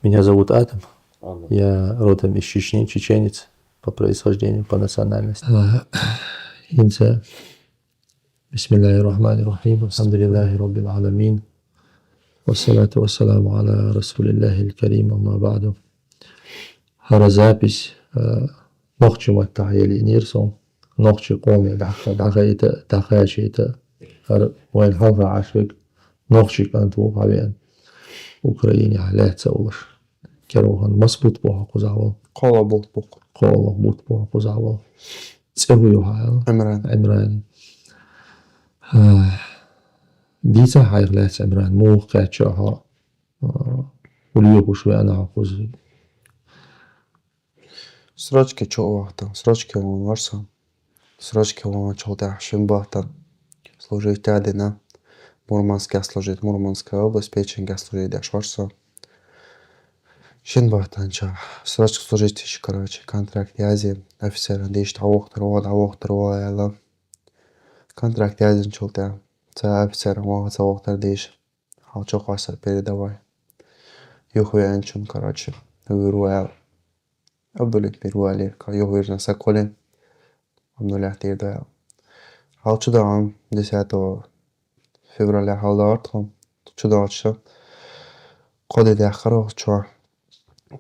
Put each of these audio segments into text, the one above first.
Меня зовут Адам. Ладно. Я родом из Чечни, чеченец по происхождению, по национальности. Инца. Бисмиллахир-рахманир-рахим. Алхамдулиллахи раббил аламин. Вассалату вассаламу аля расулиллахи карим, амма ба'ду. Хара запись. Нохчи маттахили нирсом. Нохчи коми дахаита, дахачита. Вайн халха ашвик. Нохчи канту хавиан. Украине халят саулаш. Керохан масбут боха кузавал. Qola bultbuq. Qola but boha kuzawal. Tsehuyo hayal. Imran. ديتا حيغلات عمران مو قاتشوها وليوكو شوي أنا عقوز Срочки чувахта. Срочки он варса. Срочки он чолда шимбахта. Служить тядина. Мурманская служить Мурманская область. Печеньга служить дашварса. Шинбахтанча. Срочки служить еще, короче. Контракт язи. Офицер. Дишь тавохтарова яла. Контракт язи чолда. Це офицер. Мога тавохтар дишь. Халчо хваса передавай. Юхуй анчун, короче. Вируэл. Öbürlük bir ruhali yuhurna kolin amnullah dirda. Halçıdan 10 fevraля haldartım. Чудача. Коды дахаро чо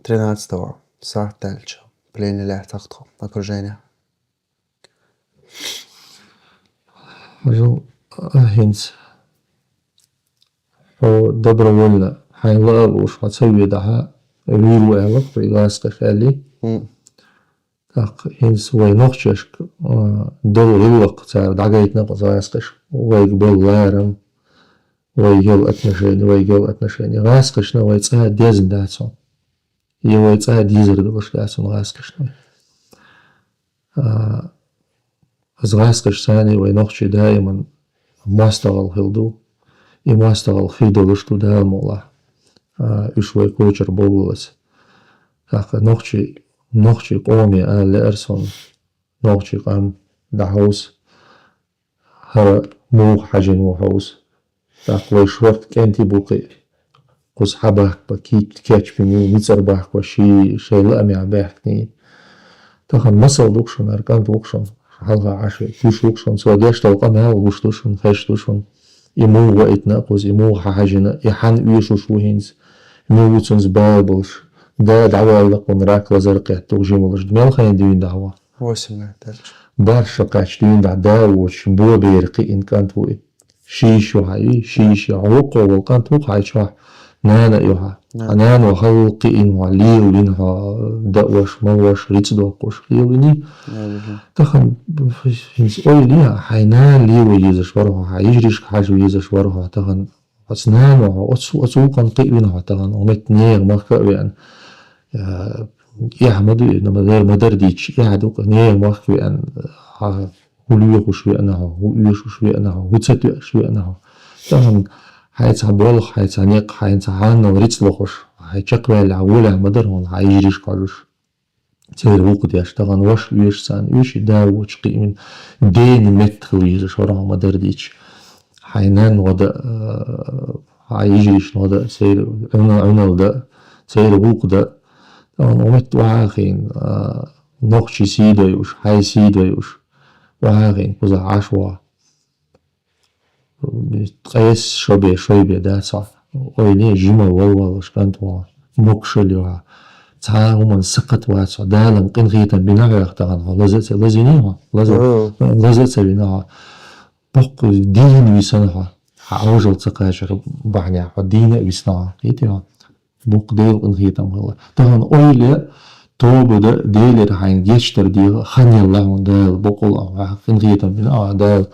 13 саат дальчо. Пленили тахту окружение. Ажу хинц добровольно хайла уж отсови daha вируэл пригласка шали. Так хинц вой нохчеш дол рилок цар дагайтна позаскаш вой был ларам вой гел отношения раскаш на вой цар дезн дацо и вой цар дизер дош дацо раскаш раскаш сани вой нохче дайман мастагал хилду и мастагал хидол что да мола уж вой кочер болулас так نوخشي قومي آل لأرسون نوخشي قام دعوس هرا موخ حجن وحوس تاقوي شورت كنتي بوقي قوس حباك بكيت كاتش بنيو ميتر باك وشي لأمي عباكني تاخن مصر دوكشون أركان دوكشون حلقة عشوي كوش دوكشون سوا ديش توقام هاو وش دوشون خاش دوشون إمو وقتنا قوز إمو حاجنا إحان ويشو شوهينز إمو ويتسونز بايبلش ده دعوة لقون راك وزرقة توجيم ولش دميل خاين دين دعوة 8 дальше. بارشا قاش دين دعوة بو بيرقي إن كانت وي شيشو هاي شيشي عوقو والقانت وقع شوح نانا يوها نانا وخلقي إن وعليو لينها دقوش موش ريتس دوقوش ليو ليني تخن فينس أوي ليها حينان ليو يزش ورها حيجريش حاجو يزش ورها تخن أسنان وأسوقا قيبينها تخن ومتنير مخبئ يحمدو إنما غير مدرديش يعدوك نير مخبئ أن هو شوي أنها هو يشو شوي أنها هو تسدو شوي أنها تخن حيتها بولخ حيتها نيق حيتها عانا وريتس لخوش حيتشقوى العولة مدرهم حيجريش قالوش تير وقت يشتغل وش ويش سان ويش داو وشقي من دين متخل يزش وراها مدرديش حينان ودا حيجريش ودا سير عنا ودا سير وق دا ومت وعاخين نقشي سيدا يوش حي سيدا يوش وعاخين وزا عشوا قيس شوي دا صح ويني جيما والوالش كانت مقشليوها تعاوما سقط واسع دالم قنغيتا بناغ يختغنها لزينيها لزت بناها بق دين ويسنها عوجل تقاشر بحنيا دين ويسنها ايتها بق ديل قنغيتا مغلا تغن اويلي توبو ديل رحين يشتر ديل خاني الله دال بقول قنغيتا بناها دال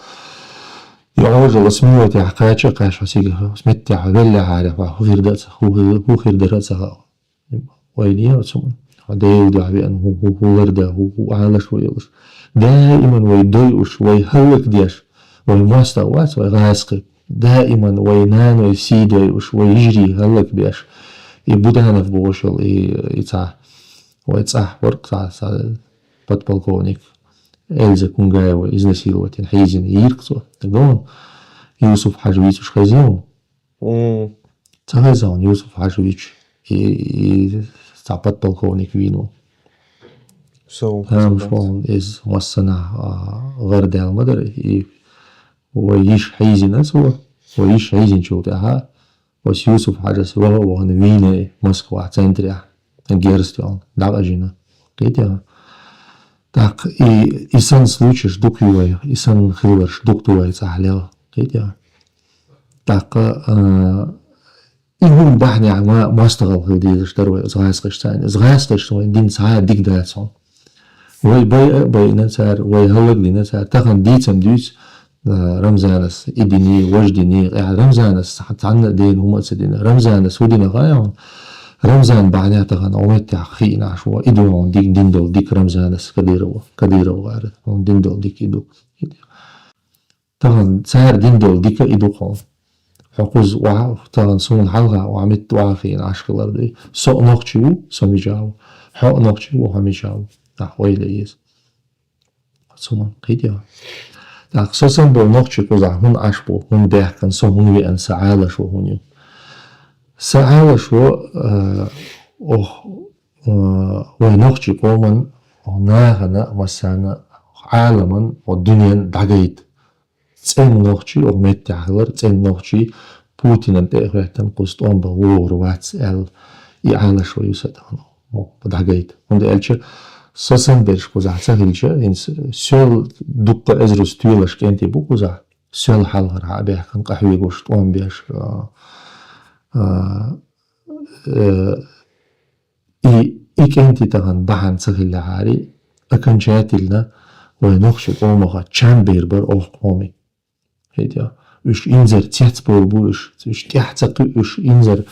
يعوجل اسميوتي حقاشر قاشر سيقها اسمتي حقلي عارفة هو خير درسها ويليه وسمون دايو دعبي أنه هو ورده هو عالش ويلش دائما ويدويش ويهلك ديش ويمواستوات ويغاسقي دائما وينان ويسيد ويجري هلك ديش يبودانا في بوشل يتاح ويتاح ورق تاع подполковник Эльза Кунгаева изнасиловать حيزين يركضوا تقولون يوسف حاجويتش خزيون تغزون يوسف حاجويتش и подполковник вину. مش مهم إز وصلنا غير ده المدر ويش حيزي ناس هو ويش حيزي شو تها وس يوسف حاجة سوا وهن وين موسكوا центре герстион дагажина китя так и сан случай ждук юай и сан хилвер ждук туай цахлева китя так и هم بحني عن ما اشتغل هدي اشتروا زغاسقش ثاني زغاسقش وين دين ساعة ديك داتسون وي باي نسار وي هلق دي نسار تخن ديتم دوس رمزانس إديني وجديني رمزانس حتى عنا دين هم أسدين رمزانس ودينا غايون رمزان بعدها تخن أومت خينا شو إدو ديك دين دول ديك رمزانس كديرو غير دين دول ديك إدو تخن سار دين دول ديك إدو قوم حقوز وعاو تخن سون حلقة وعمت وعافين عشق الأرض سوء نقشو سمجاو حق نقشو وحمجاو تحويل إيز سوما قيديا خصوصا بالنقطة كوزع هون عشبو هون داخل سو هون وين سعالة شو هونيو سعالة شو ونقطة كومن هناغنا مثلا عالما والدنيا دعيت تسين نقطة ومت تعهر تسين نقطة بوتين انت اخواتن قصتون بغور واتس ال يعالة شو يسدهن دعيت هون دعيتش ساسن برش كوزع سهلش إن سؤال دقة أزرس تيلش كنتي بوكوزع سؤال حلقة عبيه كان قحوي قشط وان بيش إي كنتي تغن بحن سهل عاري أكن جاتلنا ونخش قومها كان بيربر أو قومي هيدا وش إنزر تيتبول بوش وش تحتقي وش إنزر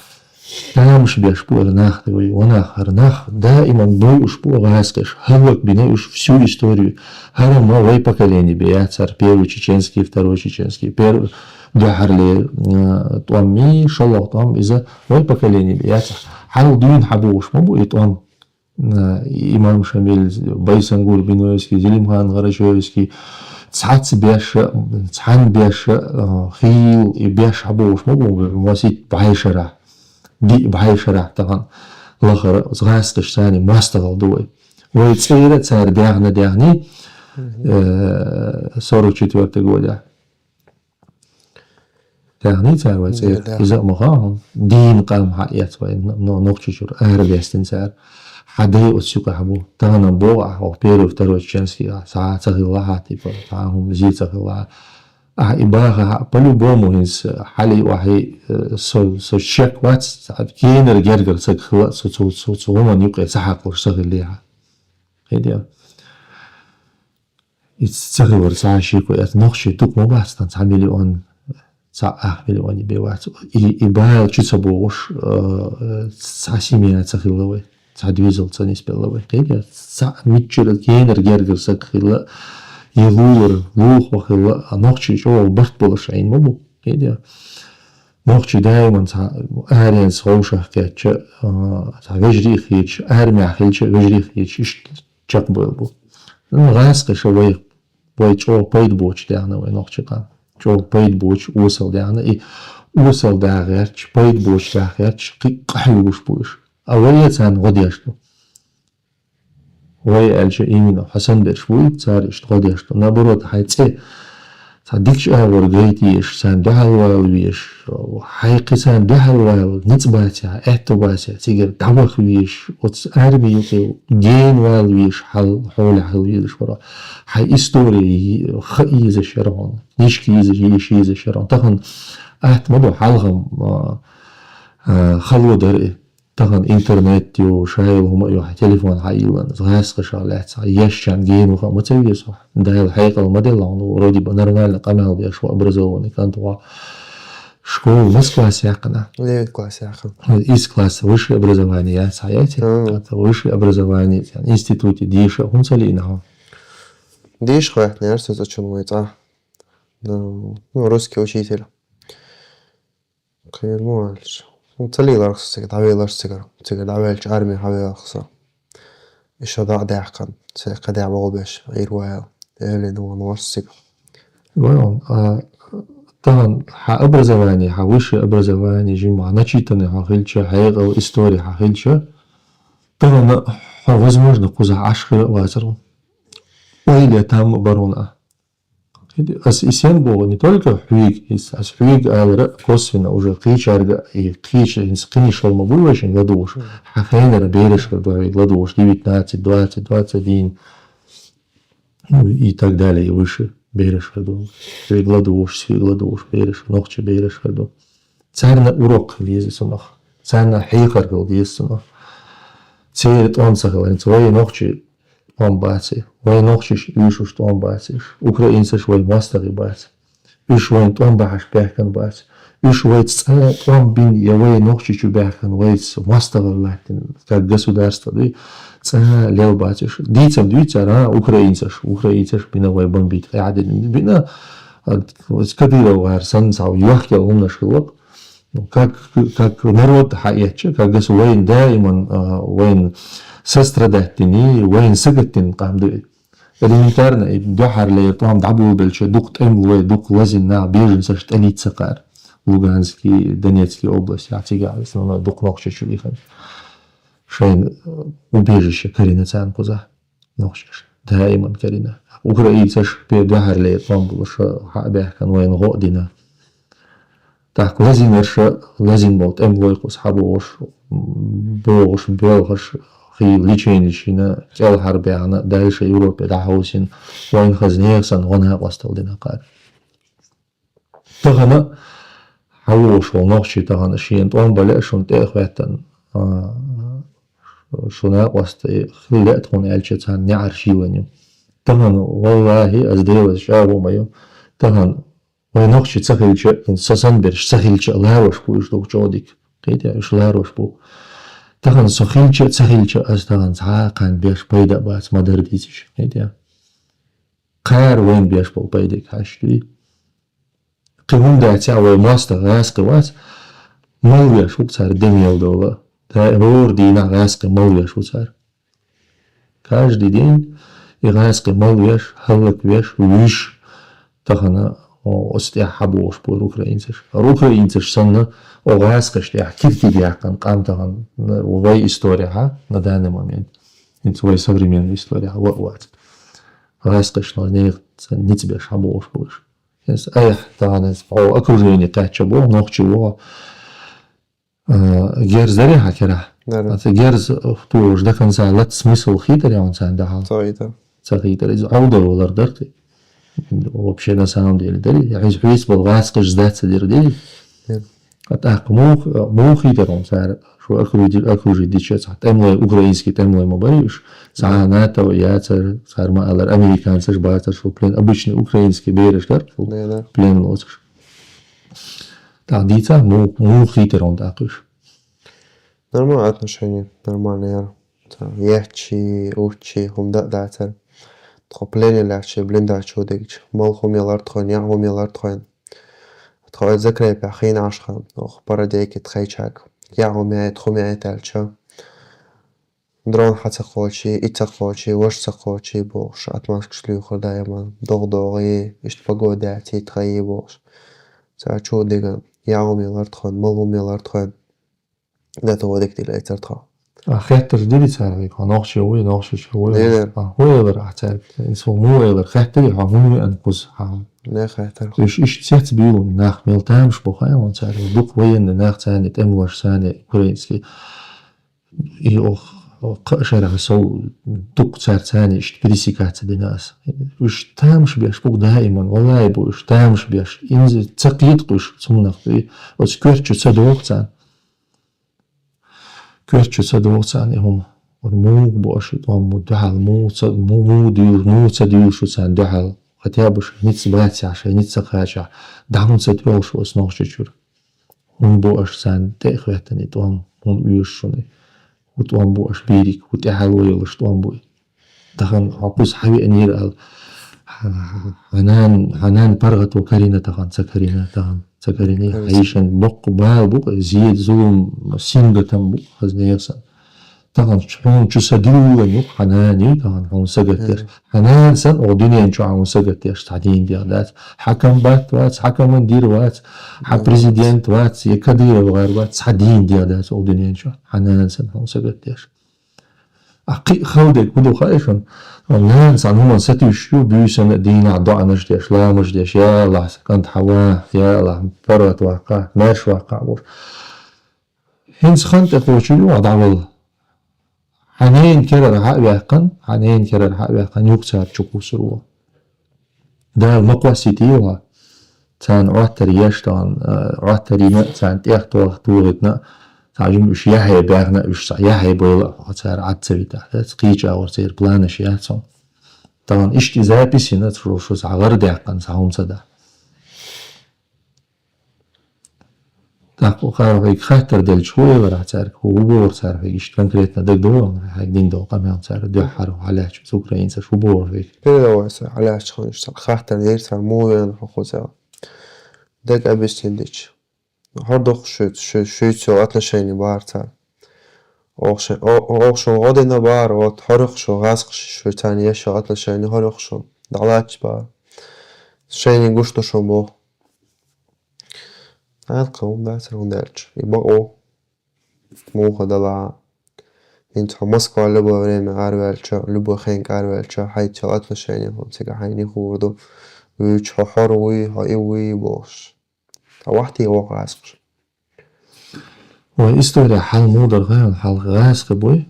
دا مش بيشبوه ناخذ وناخر دائما بوي ушбуه غاسكش هلوك بني всю историю هذا ما وي поколение بيعتر первый чеченский второй чеченский первый دحرلي طوامي شلو طام إذا وي поколение بيعتر حال دين حبوش ما بو يطوام إمام شامل بايسنغول بنويسكي زليمخان غرشويسكي تسعات بيش تسعان بيش خيل بيش حبوش ما بو واسيت بعيشرة دي بحي شرح طبعا الآخر زغاسقش ثاني ما استغل دوي ويتصير تصير داغني صاروا четвертый года داغني صار ويتصير إذا مخاهم دين قام حقيقة نقطة شر أهربيستن صار حدا أتسوق حبو تانا بوع أو بيرو فترة تشانسكي ساعة تغيرها تبى تعهم زيت تغيرها إباغة по-любому из حالي وحي سو شك واتس كينر جرجر سكخلا سو هما نيوقع سحق ورسغل ليها هيدا يتسغل ورسع شيكو يتنخشي توك مباس تنسع مليون ساعة مليون يبيوات إباغة تشتبوش ساسيمينا تسغل لوي تعدويزل تسانيس بلوي هيدا ساعة ميتشل كينر جرجر سكخلا يلور لوخ وخلا نقشي شو برت بولش عين مبو كده نقشي دايما أهرين صوشة كاتش وجري خيتش أهرمي خيتش وجري خيتش إيش جاك بو غاسق شوي بوي شو بيد بوش دهنا وين نقشي كان شو بيد بوش وصل دهنا إيه وصل ده غيرش بيد بوش ده غيرش قحوي بوش أولية كان غديشتو وي ألشة إيمينا حسن برشوي صار اشتغل يشتغل نبرد حيتسي صديقش أهور جيتيش سان دهالوال ويش وحيقي سان دهالوال نتباتها اعتباتها تيجر دعوخ ويش وتسأربي يقي جين وال ويش حول ويش ورا حي إستوري خيز الشرعون نشكيز يشيز الشرعون تخن مدو حلغم خلو درئي تغن إنترنت وشايل هما يو تليفون حيوان زغاسق شغلات يشان جين وخا متسوي صح ده الحقيقة الموديل لانه ورودي بنرمال قناة بيشوا أبرزوني كانت وا شكول مس كلاس يقنا ليه كلاس يقنا إيس كلاس وش أبرزواني سايتي وش أبرزواني يعني إنستيتوتي ديشة هم سلينا ديش خواتنا يرسل تشون ну русский учитель كيرموالش تلي لارسك دعوي لارسك دعويلش أرمي حوي أخصا إيش هذا داعقا سيقدع بغبش غير وايل إلي نوان ورسك ويون طبعا образование высшее образование جمع начитанный хахилча хайгал история хахилча طبعا возможно куза ашхыр вазру или там барона Исен был не только хвиг, а хвиг косвенно уже кичарга и книшал могу очень ладуш. Хахейнера берешь как бы ладуш 19, 20, 21 и так далее и выше берешь ходу. Свиг ладуш берешь, ногче берешь ходу. Царна урок везет сунах. Царна хейхар гал везет сунах. Церит он сахал, свои ногче он бацы. Вой ногчиш юшу что он бациш. Украинцы швой мастер и бац. Юш вой он бахаш бяхкан бац. Юш вой он бин я вой ногчичу бяхкан вой мастер латин как государство. Ды ца лел бациш. Дицам двица украинцаш бина вой бомбит. Ядин бина кадыра вар санцау юахя умнаш хилок. Как народ хаяча, как государство дайман войн сострадательный, войн сагатин камды. Элементарно, и дохар ли там дабу бельче, дук темлой, дук лазин на беженцы штанит сакар, Луганский, Донецкий области, Атига, основной дук ногче чулихан. Шейн убежище Карина Цанкуза, ногчеш, дайман Карина. Украинцы ж пе дохар ли там было, что хабяхкан войн година. Так лазин болт эмлойкус хабош, бош, белгаш, خي ليشينشينا كال حربيانا دايش يوروبا دعوسين وين خزنيكسن غنها واستولدنا قار تغنى حوش ونقشي تغنى شين طوان بلاشون تاخواتن شونا واست خلقت هون الشتان نعر شيوانيو تغنى والله ازديوز شابو مايو تغنى ونقشي تسخيلش إن سسنبرش تسخيلش لاروش بوش دوك جوديك قيدي ايش لاروش بو تغن سخيلش أستغن ساقن بيش بيدا باس مدر ديزيش هيدا قار وين بيش بو بيدك هاشتوي قيمون دا تعوي ماستا غاسق واس مولويا شو بصار دميل دولا دا رور دينا غاسق مولويا شو صار каждый день غاسق مولوياش هلك بيش ويش تغن أستيح حبوش بور أوكراينسش سنة وغاسقش تيح كيف بيحكن قام تغن ووي история на данный момент это свой современная история вот غاسقش не тебе шабош будешь эх таган окружение тача бо нохчего герзари хакера это герз то уж до конца лет смысл хитрый он сам да цахитер из аудио дартый вообще на самом деле дали я из Facebook غاسقش сдаться дердели атак мухи дером сар шо окружить дичец темлой украинский темлой мобариш за НАТО я сар маалар американцы баатар шо плен обычный украинский берешь кар плен лосиш так дица мухи дером такуш нормальные отношения нормальные яхчи учи хумда цар تقبلني لعشة بلندا شو ديج مال خومي لارتخون يا خومي لارتخون تخوي ذكرى بحين عشرة أخبار ديك تخيشك يا خومي تخومي تالشة درون حتقوشي إتقوشي وش تقوشي بوش أتمسك شلو خدا يمان دوغي إشتبقو داتي تخيي بوش سا شو ديج يا خومي لارتخون مال خومي لارتخون ده تو ديك دي لأيتر تخو خاطر ديري تعرف ناقش شوي هو راح تعرف اسمه مو خاطر هو انقذ لا خاطر إيش تسيت بيلو ناخ ميلتامش بخايا وانتعرف دوك وين ناخ ثاني تموش ثاني كورينسكي شارع سو دوك ثاني إيش بريسيكات الناس إيش تامش بيش بوك دائما والله بو إيش تامش بيش إنزل تقيد قش سمناخ بي وتكرتش تصدوق ثاني كرتش صدوق ثاني هم ورمو بوشت ومدحل مو تديوش ثاني دحل хотябыш ниц братяша ниц хача дамун сетвелш was noch чучур бош сан техветани том юшуни утом бош бирик утахалуйл штом бой тахан хапус хави анир ал ханан паргат وكارينا тахан цакарини айшан бок бал бок зиед зулум сингатам бок хазнеясан طبعا حون شو سدلوا يوك حناني طبعا حون سجت حنان سن أو دنيا شو عون سجت يش تعدين ديالات حكم بات وات حكم مدير وات بريزيدنت وات يكدير وغير وات تعدين ديالات أو دنيا شو حنان سن حون سجت يش أقي خودك بدو خايفن الناس عنهم ستي شو بيسن دينا ضاع نجديش لا مجديش يا الله كنت حواه يا الله فرت واقع ماش واقع بور هنس خنت أخوشي وضع والله حنين كرر حق حنين كرر حق يقصر شكو سروا ده المقوى سيتيوا تان عتري يشتان عتري ما تان تيخت وقت وقتنا تعجم إيش يحيى بيرنا إيش يحيى بيلا هتصير عتسبيته تقيج أو تصير بلانش ياتهم طبعا إيش تزاي بيسينة شو صغر دقن سهم صدا تاكو خارج خاطر دل شوية وراح تعرف هو بور تعرف إيش كونكريتنا دك دو هاكدين دو قام تعرف دو حرو على شو سكرين شو بور فيك كده واسع على شخون يشتغل خاطر يرسل مو ين خوزا دك أبستندش هردخ شو أطلع شيء بارتال أو شو غادنا بار وتحرق شو غاسق شو تاني شو أطلع شيء هرق شو دعلاتش بار شيء يقشط شو بو هاد قوم داتر وندرج يبقوا مو خدلا انت موسكو لبو ريم عارفالشا لبو خين عارفالشا حيت شغلت شيء هم سيجا حيني خوردو ويش حروي هايوي بوش واحد يوقع عسكر وإستوري حال مودر غير حال غاسق بوي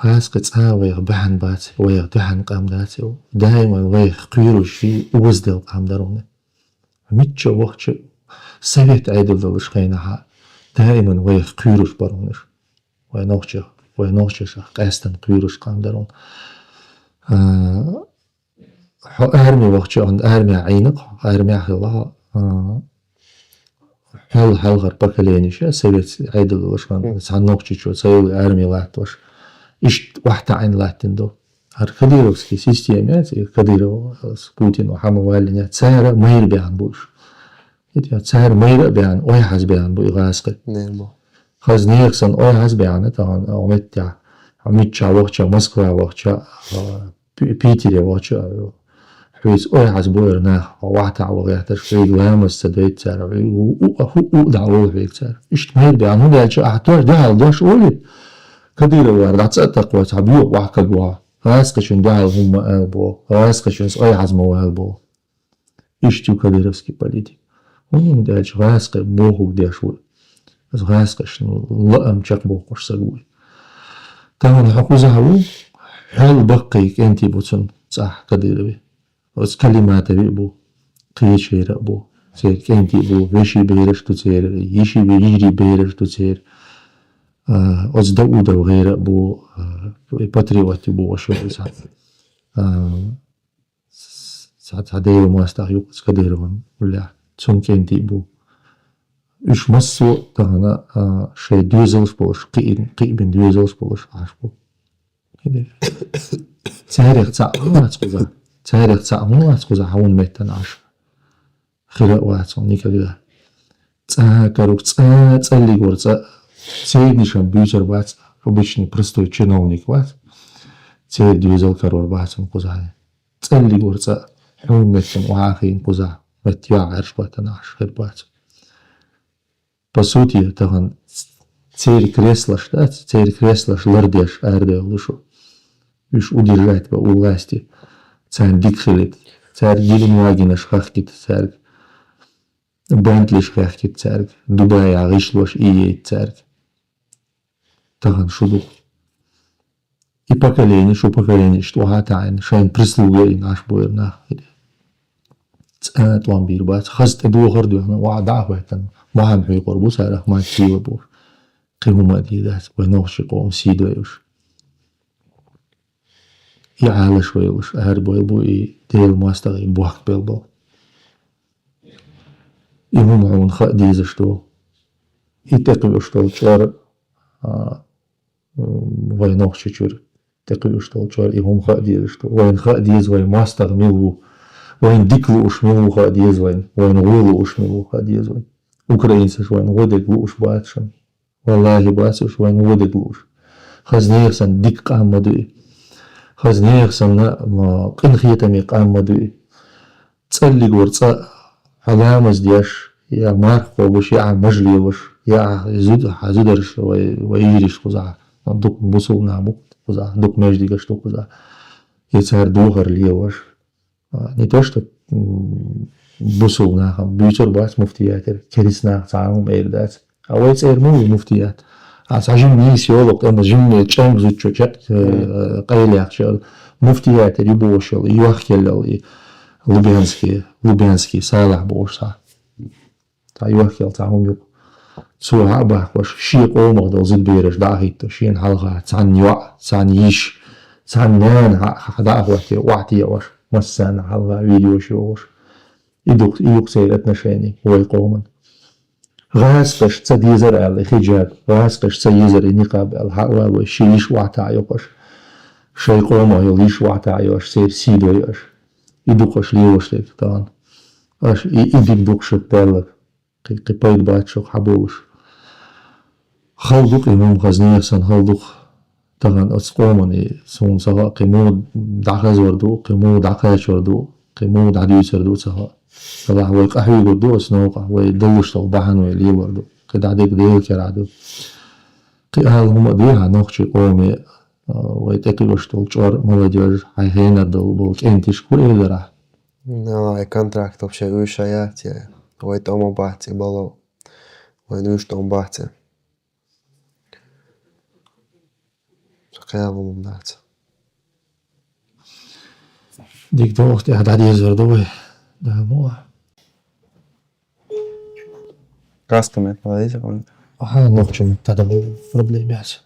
غاسق تساوي بحن بات ويغ دحن قام داتي دائما ويغ قيرو شي وزدل قام درونه ميتشا وقت سويت عيدل دلش قينها دائما ويغ قيروش برونش وينوغشا قاستن قيروش قام درون أرمي وقت عند أرمي عينق أرمي خلاها حل غير بكلينيش سويت عيدل دلش قام سعنوغشي شو سوي أرمي لاتوش إيش واحدة عين لاتندو هر كديروكسكي سيستيمات كديرو بوتين وحما والينات سعر مير بيان بوش سعر مير بيان أوي حاز بيان بو إغاسقي نعم خاز نيركسن أوي حاز بيان طبعا أوميتيا أميتشا وقتشا موسكوا وقتشا بيتيري وقتشا حويس أوي حاز بويرنا وواحدة وغيرتش فيد وهامس سدويت سعر دعوه فيك سعر إيش مير بيان هو دالشا أحتوش دهال دوش أولي كديرو وارد تصدق وتعبيو وحكد وها غاسقشن دعال هم ألبو غاسقشن أي عزمو ألبو إشتو كديروسكي بوليتيك هم دالش غاسق بوهو ديشول بس غاسقشن لأم تشقبو قش سقوي تاون حقوزة هو حال بقيك انتي بوتن صح كديروي بس كلمات بيبو قيشي رأبو سير كنتي بو ويشي بيرش تسير يشي بيجري بيرش تسير أصدقوا وغيره بو باتريوتي بو وشوي ساعات هديرو ما استغيوك سكديرون ولا تسون كنتي بو إيش مسو تهنا شيء دوزلش بوش قيبن دوزلش بوش عاش بو كده تاريخ تاع تسقزا تاريخ تاع مو تسقزا حون ميتن عاش خير واتون نيكا تاكروك تسالي ورصا سيدني بيوتر بات обычный простой чиновник бат سيد يوزل كرور بات مقزع تسالي ورصا حومتن وعاخين قزع متيا عرش باتناش خير بات по сути таган церь креслаш да церь креслаш лардеш арде лушу уж удержать по власти царь дикхилит царь Гелендвагена шахтит царь Бентли шахтит царь Дубай агишлош и царь таган шуду и поколение что хатайн шайн прислугой наш боерна توان بير بات خزت دو غردو وعدا وهتن ما هم في قربو سارخ ما تسيو بور قيمو ما دي ذات ونوش قوم سيدو يوش يعالش ويوش أهربو يبو ديل ماستغي بوحك بيلبو يمو معون خاق ديزشتو يتقلوشتو چار وينوش چور تقلوشتو چار يمو خاق ديزشتو وين خاق ديز وين ماستغ ميلو وين ديكلو ушмилу خاديزوين وين غولو ушмилу خاديزوين украинцы وين غودك لوش باتشن والله باتش وين غودك لوش خزنيرسن ديك قام مدوي خزنيرسن ما قنخيتمي قام مدوي تصلي ورصا علامز دياش يا مارك وش يا مجلي وش يا زود حزودرش ويجريش قزع دوك بوسو نامو قزع دوك مجدي قشتو قزع يتسهر دوغر لي وش نتوشت بوسو ناخم بيوتر باس مفتياتر كريسنا تعاهم ايردات اويت اير مو مفتيات عشان نيس يولق اما جن تشانج زوتشو تشات قيل يحشل مفتياتر يبوشل يوخيل لوبيانسكي صالح بوشا تا يوخيل تعاهم يب سو عبا وش شي قومه دو زد بيرش داهيت شين حلقة تسعن يوع تسعن يش تسعن نان حدا وحتي وش مسان حلقة فيديو شوش يدوك سيرت نشاني هو يقومن غاسقش تسديزر على الحجاب غاسقش تسيزر النقاب الحلقة وشيش وعتا يوش شي قومه يليش وعتا يوش سير سيدو يوش يدوكش ليوش ليك طبعا اش يدوكش بالك قيد باتشوك حبوش خلدوك إمام غزنية سن خلدوك طبعا أسقومني سون سها قيمو دعكاز وردو قيمو دعكاش وردو قيمو دعديوس وردو سها طبعا هو قحوي وردو أسنوقع هو يدلوش طوبحن ويلي وردو قد عديك ديل كرعدو قي أهل هم ديها نوخشي قومي ويتكلوش تولجور молодежь حيهينا دول بولك انتش كل إذا Nelaik kontraktop še ušā jātie, vai tomu bāci balo, vai nuš tomu bāci. Sakajā lumum nāca. ديك دوخت قاعد عادي يزردوي ده مو Kas tu mēt vēl izrauni? ها نوخشي تدبو بروبليم ياس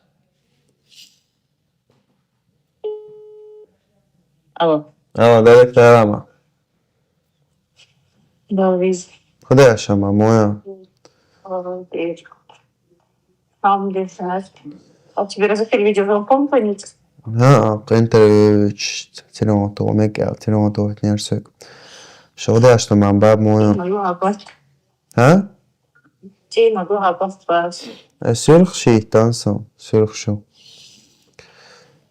Алло, Dadek tērāmā. да, виз. Kudē šamā mojā? Там где связь. А тебе разрешили видеозвонком звонить? Jā, ka interviju cienoto Miguel, cienoto Ņērsek. Šodien štamā bēb mojā. Могу опасть. Hä? Те могу опасть вас. Es sürxšī tansam, sürxšu.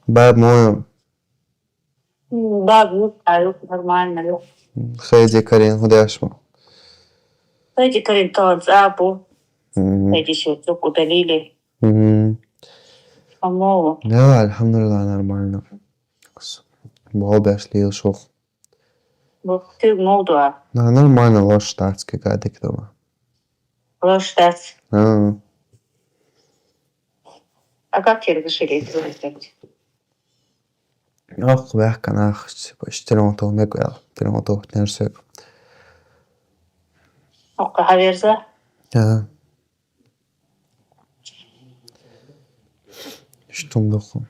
Bēb mojā. Да, глупо, нормально. Heidzi Karina, kudē šamā? Эти корректор запу. Эти все удалили. По-моему. Jā, alhamdulillah, нормально. Balbēs lielu šoku. Вот ты молодая. Nā, нормально, lošs tāds, ka kā tik domā. Ложь стать. Jā. А как тебе разрешили это сделать? Ah, vecka nakts, pois cienoto Miguel, cienoto Ņērsek. Okka verza. Jā. Štumduhu.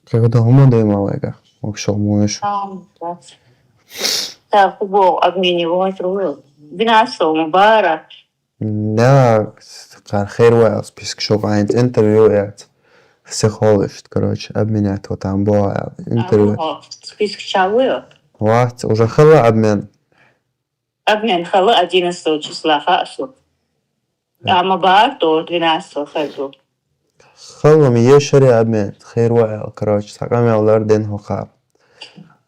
Когда умодема вега, окшо моеш. Там, да. Так, футбол обменивать рулил. 12 مباراة. Да, كان خير وقت بس شوف عند انترفيو قاعد психолог, короче, обменять вот там было интервью. Список чавы. Вот, уже хала обмен. Обмен хала 11 числа хашу. А мабар то 12 хашу. خلا ميشري обмен, خير وقت, короче, ساقام يولار دين هو خاب.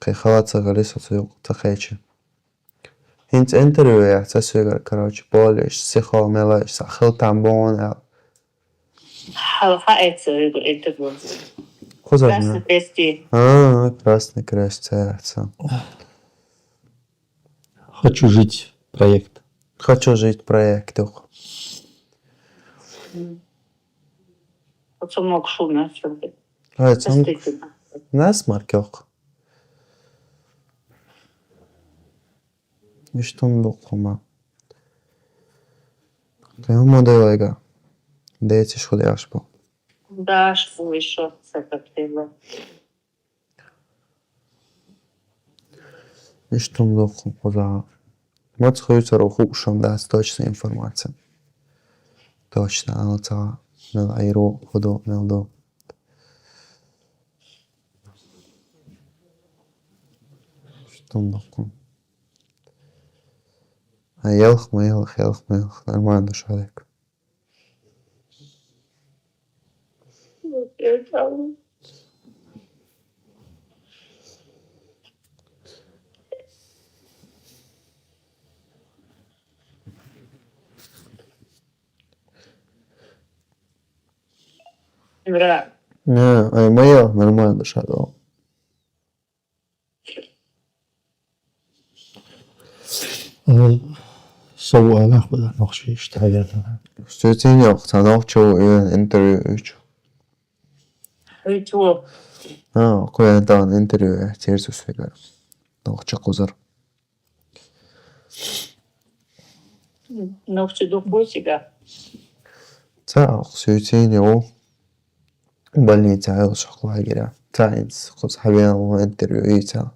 كي خلاص غليسو تسوق تخيشي. Hint intervjuja, tas ir, короче, polieši, psihomēlēši, sākhil tam bon, Хала хаэцу интервью. ko Красный zina? крести. Красный крест, цēca. хочу жить проект Хочу жить в проектах. Вот сумок шумно. Aicam, Действительно. nesmarkjok. Istundukluma. Tev modelēgā. Dēci šodiešu. Да, что еще с этого? Istundukluma. Kuzā. Mats hūcaru hūšam dāc точная информация. Точно, алцā. Mel airu, hudu, meldu. Istundukluma. يلخ ما يلخ يلخ ما يلخ أنا ما عندوش عليك Bra. Не, а и моя нормально дышала. سوى ناخذ نقشي اشتغلت Сөйтсең санақ чоу интервью үч. Ritual. Коянтан интервью терс үсвегар. Нақча қозар. Ногти духусига. сөйтсең ол больница шақлай кера. Инс қыз хабиян интервью үйца.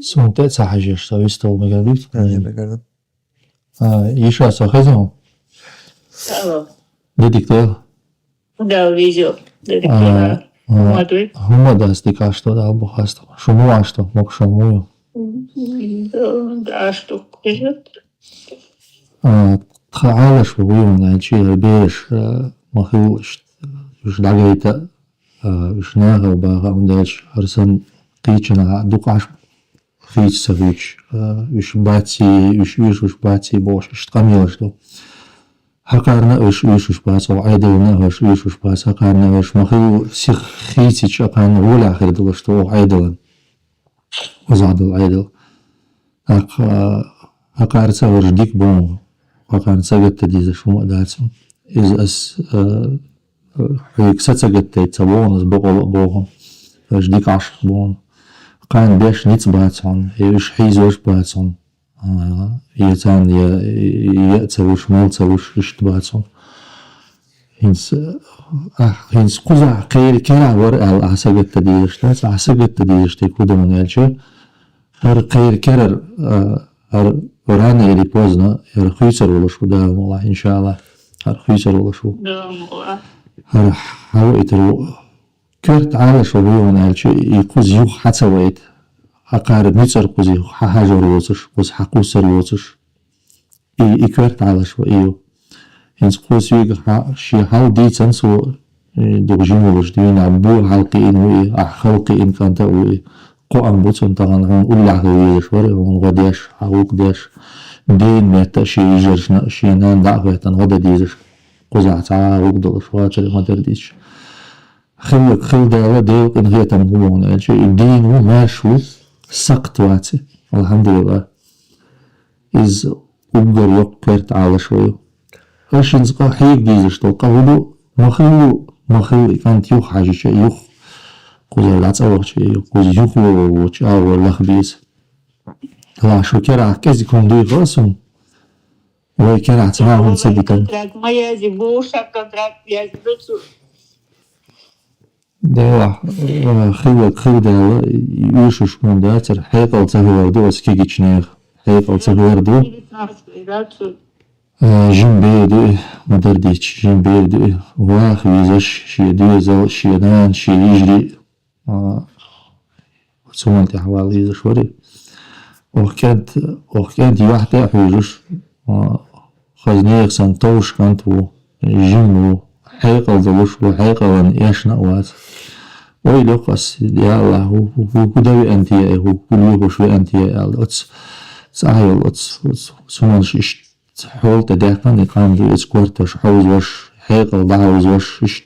سونتات حاجة اشتغل يستوى مقاليت بگردم. يشوى ساخزهم Алло. دكتور Да, видео. Детектора. Смотри. هم دستي что да أبو خاصة شو مو عشتو مو شو مو Да, что идет? تخيل شو هو من شيء بيش ما هو وش دعيته وش ناقة وباقة ونداش أرسل قيتنا دوقاش خيج سويش وش باتي وش باتي بوش وش تقميلش دو هكارنا وش باتي وعيدلنا وش باتي هكارنا وش ما هو سيخ خيتي شقان ولا آخر دلش دو عيدلن وزعدل عيدل هكارتا ورش ديك بون هكارن سجت ديزا شو مقداتهم إذا أس هيك ستجت تبون أس بوهم ورش ديك عشر بون كان بيش نيت باتهم يش حيز وش باتهم يتان يأتى وش مالتا وش رشت باتهم هنس قزع كيرا ورقة عسجت ديزا شتات عسجت ديزا شتيكودا من يالشي هر كيرر وراني اللي بوزنا هر خيسر ولا شو ده والله إن شاء الله هر خيسر ولا شو هر حاويت كرت على شو بيوم هالشي يقوز يوخ حتى ويت أقارب نيتر قوز يوخ حاجة روتش قوز حقوس روتش يكرت على شو إيو هنس قوز يوخ شي حال دي تنسو دوجين ولا جدين عبو حلقين وي أحخلقين كانت وي قوام بوتون طبعا هنقول لعه شوار ونغداش حقوق داش دين ميتا شي يجرشنا شي نان دعوة تنغدا ديزش قزع تعا وقدر شوار ما درديش خل دعوة ديو إن هي تنقومون الشيء الدين وماشو سقط واتي الحمد لله إز أقدر يقرت على شوية إيش نزقى حيك ديزش تلقى ودو مخلو كانت يوخ حاجة شيء يوخ قوزي لا تصور شيء قوزي يوخو وش أول لخبيز لا شو كرا كذي كون دوي خلاصهم وكرا تماهم سبيكم Моя зибуша, контракт, я зибушу. ده خل ده يوشش من ده تر حيقل تهور دو اسكيجي تشنيغ حيقل تهور دو جنبي دو مدرديش جنبي دو واخ ويزش شي ديزل شي دان شي يجري سمنتي حوالي يزش وري وكانت واحدة حوجش خزنيغ سنتوش كانتو جنبو حيقل دوش وحيقل يشنا وات ويلو قص يا الله هو كدوي أنت يا هو كل شوي أنت يا الله سايل سمنش حول تداخل نقام دو إسكورتش حوز وش حيقل دعوز وش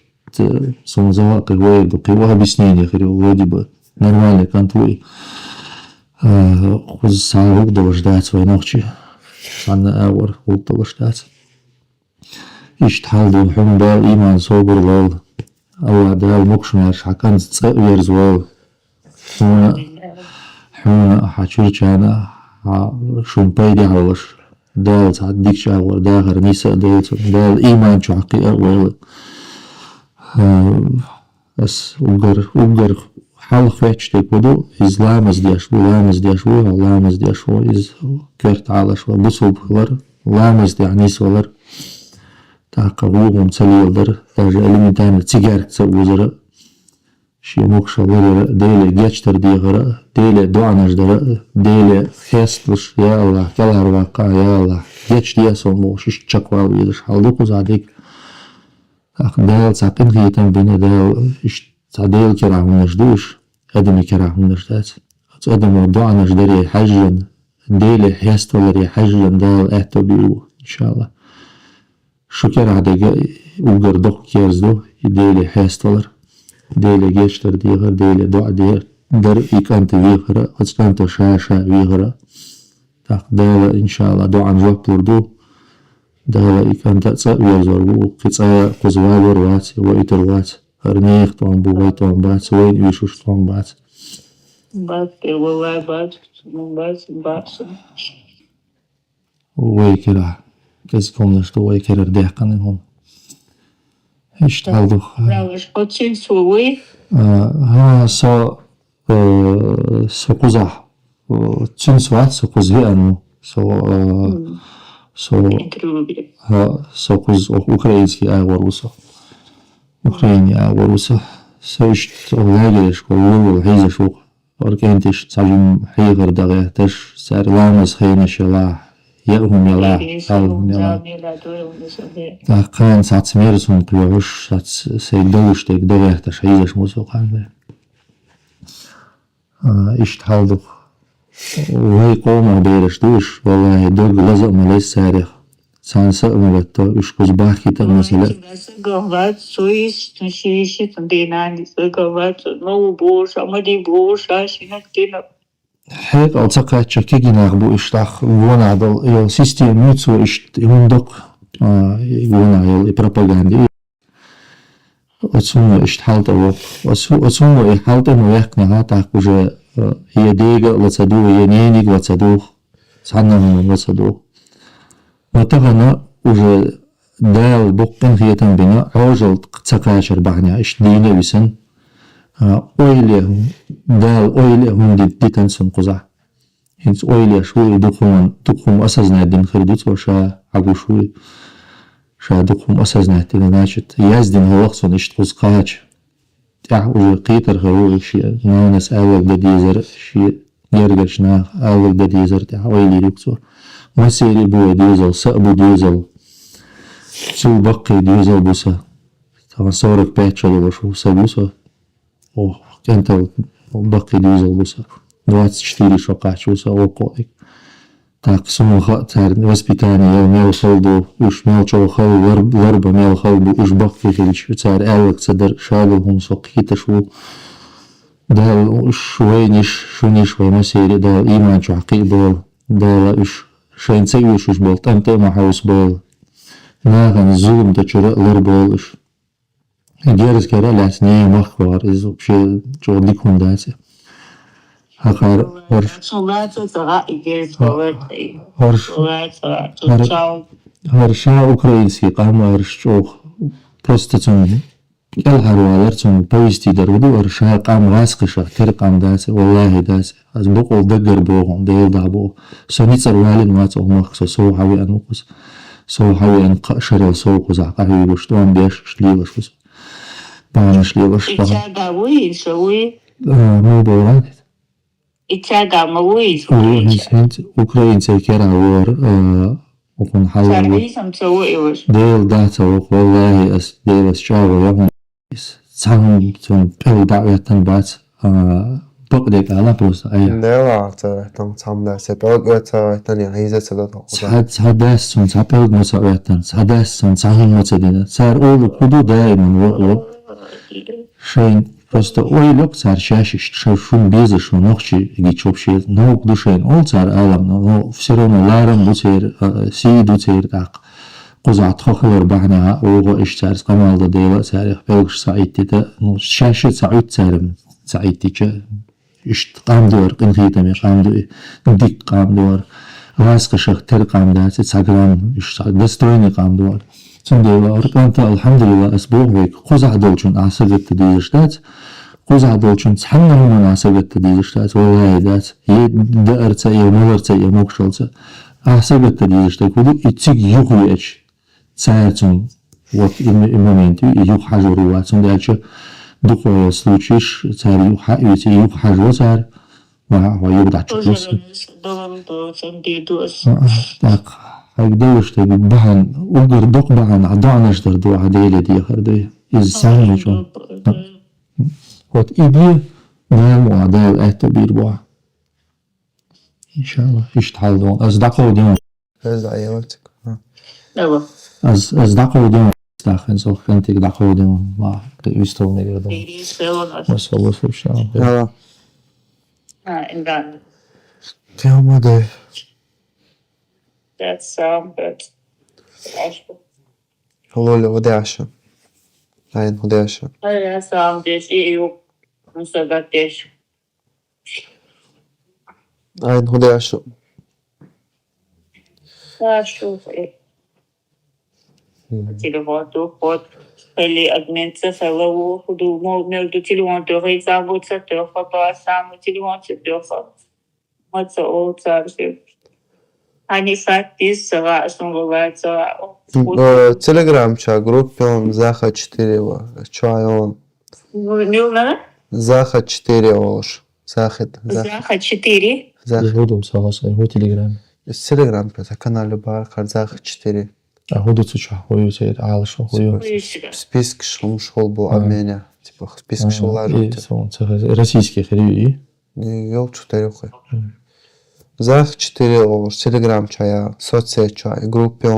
سمزواق الويد وقيوها بسنين يا خير ودي نورمالي كانت وي خذ ساعة وقت وجدات وينوخشي عنا أور وقت وجدات يشتحال دو حم بال إيمان صوبر لول الله دال مقشماش حكان تسقير زوال حونا حاچور چانا شمپاي دي عوش دال تعديك شاور داخر نيسا دال إيمان شو حقيقة ويل بس وقر حال خيتش تيكودو إز لامز ديشو إز كرت على شو بصل بخلر لامز دي عنيس ولر تاقوهم تسلي ولر تاجة ألمي تاني تسيجار تسوي زر شي مخشلر ديلي جيشتر ديغرا ديلي دوانش در ديلي خيستلش يا الله كلار واقع يا الله جيش دياسو موشش تشكوال ويدش حالدوكو زاديك أخ دال ساقين غيتم بنا دال إش تعديل كراهم نجدوش أدمي كراهم نجدات أدمي دوانش دري حجن ديلي خيستلر حجن دال أهتو بيو إن شاء الله شكر عدق وقر دوك كيرزدو ديلي خيستلر ديلي جيشتر ديغر ديلي دو دير در إيكانت ويغرا أتسكانت شاشا ويغرا تاق دالا إن شاء الله دو عن جواب بردو دالا إيكانت أتسا ويرزوربو قصايا قزوالور وات وإيتر وات هرنيخ طوان بو ويتوان بات وين ويشوش طوان بات بات ويكرا كزكم نشتو ويكرا رديحقنهم اشتغلوا راوش قدسين سوي ها سو قزح تشين سوات سو قزوي أنو سو انتروبي ها سو قز أوكراينسكي أغوروسا أوكرايني أغوروسا سو اشت أغلاقيش كولو حيزة شوق أركينتش تساجم حيغر دغيهتش سار لامس خينش يلا يأهم يلا يأهم يلا كان ساعات سميرسون كلوش ساعات سيدوش تيك دغيهتش حيزش موسوق عنده إشت حالدو وهي قومة بيرش دوش والله دوغ لزق مليس ساريخ سانسا مبتو إشكوز باكي تغمسلا Говорят, суис, носишь, там динани, говорят, ну бош, амади бош, ашинактина. حيق ألتقى تشكيكي ناغبو إشتاخ وانا عدل يو سيستيم يوتسو إشت يوندوك وانا يو إبراباغاندي أتسونو إشت حالتا أتسونو إي حالتا نويقنا هاتاك وجه هي ديغا لتسادو هي نينيك لتسادو سعنهم لتسادو وتغنى وجه دال بقن هي تنبنا عوجل تقاشر بعني إشت دينا بسن أويليهم دال أويليهم دي تنسن قزع هنس أويليا شوي دخهم أسازنا الدين خردوت وشا عقو شوي شا دخهم أسازنا الدين ناشت يازدين هو وقصن إشت قزقاج تاع وجه قيتر خروي شي نانس أول بديزر شي يرجش ناخ أول بديزر تاع أويلي ريكسو مسيري بو ديزل سأبو ديزل سو بقي ديزل بوسا طبعا صورك باتشل وشو سبوسا كانت بقي ديزل بوسا 24 شقاش بوسا وقوئك так сумаха воспитание мел холду уж мелчо хол ворба мел холду уж бакки хилич цар элк цадер шагл хум соқита шу дал шуйниш шуниш вамасири дал иман чуақи бол дал уж шайнцай уж бол тамте махаус бол наган зулм дачура лар бол уж герс кера ласне махвар из вообще чодик хундase هخار هرشا أوكراينسي قام هرشوخ просто цун كل هروالر цун повести درودو هرشا قام غاسقشة تر قام داس والله داس از بقول دقر بوهم ديل دابو سونيتر والد ما تقوم سو حوي أنوكس سو حوي أن قشر سو قزع قهوي بشتوان بيش شليوش بانش شليوش إتشاغاوي شوي مو بوران إتشاغاوي أوكراينسي كرا وور وكون حاول ساربيسم سويوش ديل داتا والله أس ديل أسشاو يوم سام تون بيل دعوة بات بقدك على بروس أيه ديلا تان تام سبب تاني عايزة تدور سعد داس تون سبب مساوية سعد داس تون سهم مسدينة صار أول كودو دائما و شين просто ойлок цар чаще шун безы шунохчи гичопши наук душен ол цар алам но все равно ларам бутер си дутер так قزعت خخور بحنا وغو إيش تعرف قمال ديلا تعرف بلغش سعيدتي تا شاشة سعيد تعرف سعيدتي كا إيش قام دور قنخيتمي قام دور ديك قام دور راسك شختر قام دور تساقرام إيش دستويني قام دور ثم ديلا أرقانتا الحمد لله أسبوع ويك قزع دولشون عصبت تديشتات قزع دولشون تحمل من عصبت تديشتات والله دات يدأرتا يمغرتا يموكشلتا عصبت تديشتات ودو يتسيق يغويش ساعتهم وقت المومنتي يجوك حاجة رواتهم دالشة духовые случаешь, царь юг хажу царь, югда Тоже чукусы. дидус. Так, когда что бахан, угар док бахан, адана ждер ду адейле дихарды, из сами чон. Вот иди, найму адейл это бирбуа. Иншалла, иштхалдон. Аз даков дим, هذا أي وقتك Evo, аз даков дим, стахен сох кантик даков дим, ма, истов не гадам. iri sve ono. Масаллах субшан. يلا And يا مدي that's good. هلولي وداعشة عين وداعشة Ja sam des EU. Musa ga teš. عين وداعشة Sašu. Телефон ход. Или админца фэллоу худу между телефон тёрэй забудца тёрфа то самый телефон тёрфа. Маца о царстве. Они фактис сара основывается. تليجرام شا جروب زاخة 4 чайон Милна? زاخة 4 ош زاخد Заха 4. زاخد Ягодом согласен, его телеграм. التليجرام بتاع канале бар زاخة 4 Ягоду цуча, хою цейд, алшо, хою. список шум шел был Армения типа список шола И сон, российских ревью. يوم 4 زاخ 4 ош تليجрам чая соцсеть чай группе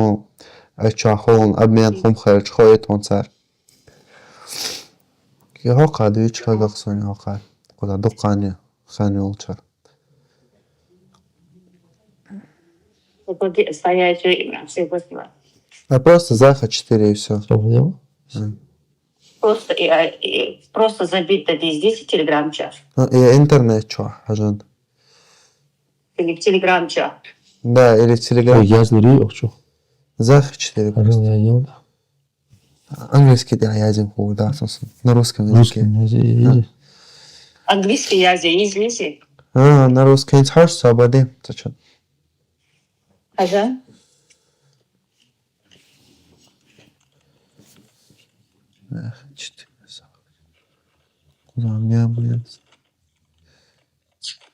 чахон обмен хом خارج خواهد صار يا هقا دويتش كاغاكسون هقا كذا دقانية خاني ولشر Стоячее имя, все посмотрим. а просто заха 4 и все Что делал? Просто забить здесь телеграм-чат. и интернет чё ажан Или в телеграм-чат. да или в телеграм Я злюри, охчу. заха 4 Арил я ел. английский да я один хуй да на русском языке Русским языке. Английский язык, есть. на русском языке харш сабади зачем Ага. заха 4 куда меня блядь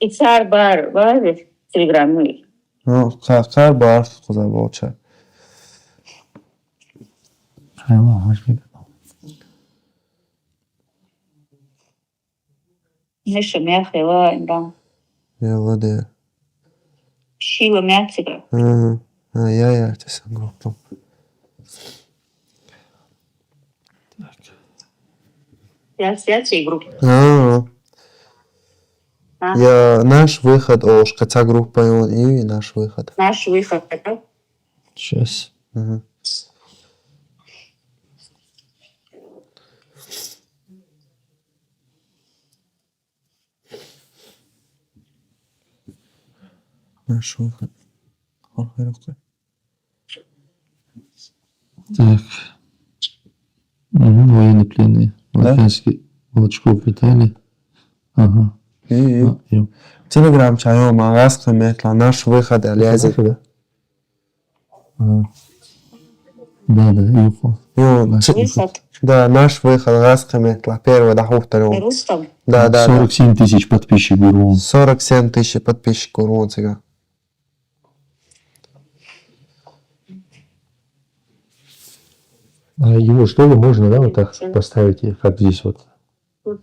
И царь бар, в телеграме. ну кар бар куда волча Хайла, хашми. Миша мяхила, да. я ладе Шила мяхила. я te sam grupom Я святая группа. Я наш выход, каца группа и наш выход. Наш выход, это? Сейчас. Наш выход. Так. Военнопленные. Латинский. Волчков Виталий. Ага. И Телеграм чайо магаз кметла наш выход лязет. Да, юхо. Выход. Да, наш выход газ кметла. Первый, да, второй. Рустам. Да. 47 тысяч подписчиков урон. 47 тысяч подписчиков урон сега. А его что ли можно, да, вот так поставить, как здесь вот? Да.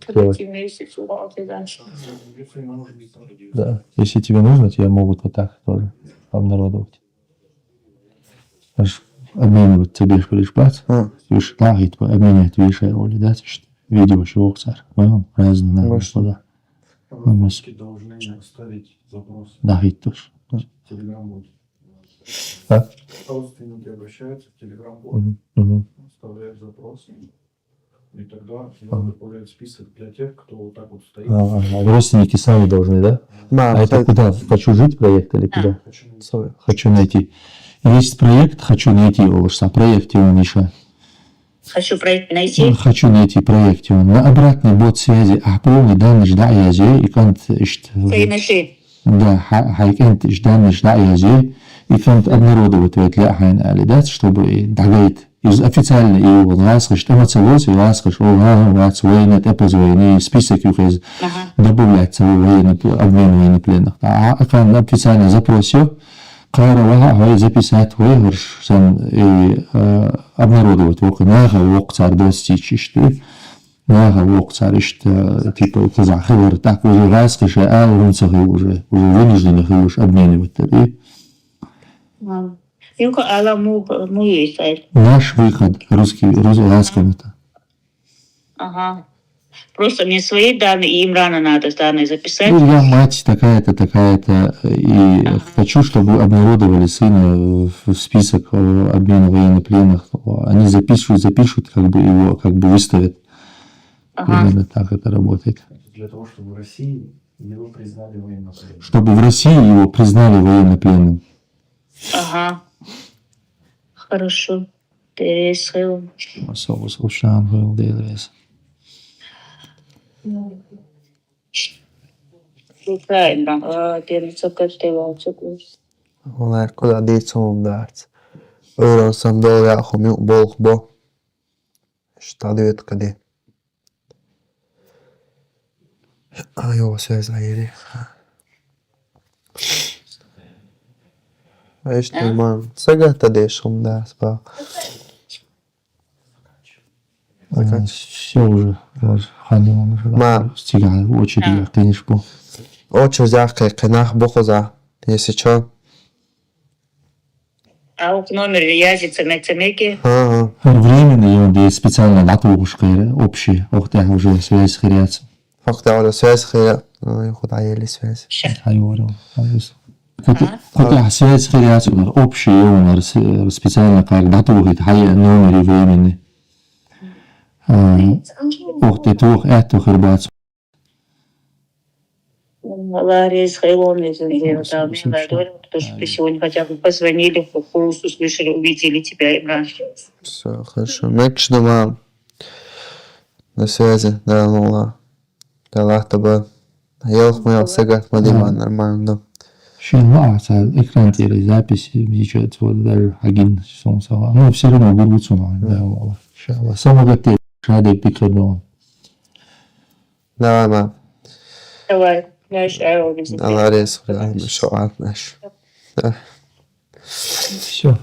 Если тебе нужно, тебе могут вот так тоже обнародовать. Аж обменивать тебе лишь бац. Видишь, лагает, обменять вещи роли, да, видео чего царь. Понял? Разные господа. Должны оставить запрос. Да, ведь тоже. Телеграм-бот. А? Родственники обращаются в Телеграм-бот, оставляют запрос, и тогда добавляют список для тех, кто вот так вот стоит. Родственники сами должны, да? А это куда? «Хочу жить» проект или куда? «Хочу найти». Есть проект «Хочу найти», Олышса. Проект он еще. Хочу проект найти. Хочу найти проект он. На обратный бот связи. А полный данный жда язе и кант Найти. да, хайкент ждан жда язе и кант обнародовать для хайн али, да, чтобы дагайт официально его ласкаш, там оцелось, и ласкаш, вац, военный, это военный, список их из добавляется в военный, обмен военнопленных. А он официально запросил, Кайрова записать выигрыш и обнародовать в окнах, в окцар достичь, Нага вокцар типа казахи, так уже ласкаш, а уже вынужденных его обменивать. Юка ала му есть. Наш выход русский ласком это. Ага. Просто мне свои данные, и им рано надо данные записать. Ну, я мать такая-то, и хочу, чтобы обнародовали сына в список обмена военнопленных. Они запишут, как бы его выставят. Именно так это работает. Для того, чтобы в России его признали военнопленным. Чтобы в России его признали военнопленным. Ага. Хорошо. Интересно. Правильно. Onlar kadar değil sonundars. Öğrensem doğru yakım yok bol bo. Штадует каде. Его связь заели. Işte man. Сега таде шумдас ба. Все уже. Ходим уже. Стигали в очередь, конечно. Очень зягкая, канах бохоза. Если что. А в номере язица мецамеки. Ага. Временно, где специально датушка общая. Уже связь хряться. Факт, да, связь хря. Куда ели связь. Говорил. Куда связь хряться, общая, специально как датушка, номер временный. Ты тух, это хрбац. Ларис Хайлон, что сегодня хотя бы позвонили, голос услышали, увидели тебя, Имран. Все, хорошо. Мекш дома. На связи, да, ну да, лахтаба. Елх моя сега, мадиман, нормально. Щенла, экран теперь записи, сейчас вот даже один солнцева. Ну, все равно берутся, да, мало. Самого ты, шады пикадон. Давай, мам. Давай, наш аэро. Аларис, шо, атнаш. Все.